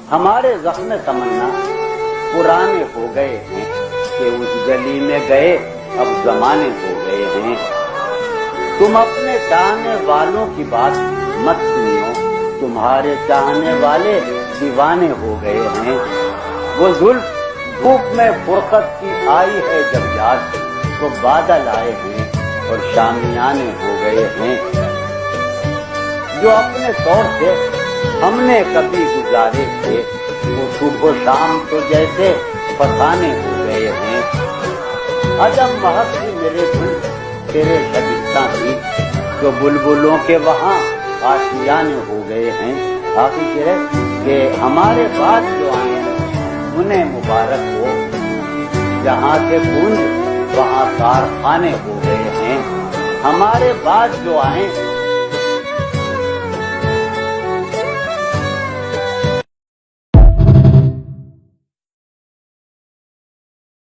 हमारे ज़ख्म तमन्ना पुराने हो गए हैं कि उस गली में गए अब जमाने हो गए हैं। तुम अपने चाहने वालों की बात मत सुनियो, तुम्हारे चाहने वाले दीवाने हो गए हैं। वो जुल्फ धूप में फुर्कत की आई है जब याद, तो बादल आए हैं और शामियाने हो गए हैं। जो अपने तौर से हमने कभी गुजारे थे, वो सुबह शाम तो जैसे फसाने हो गए हैं। अजब महक थी मेरे दिल तेरे शबिस्तां की, जो बुलबुलों के वहाँ आशियाने हो गए हैं। आखिर कि हमारे बाद जो आए उन्हें मुबारक हो, जहाँ के गूंज वहाँ कारखाने हो गए हैं। हमारे बाद जो आए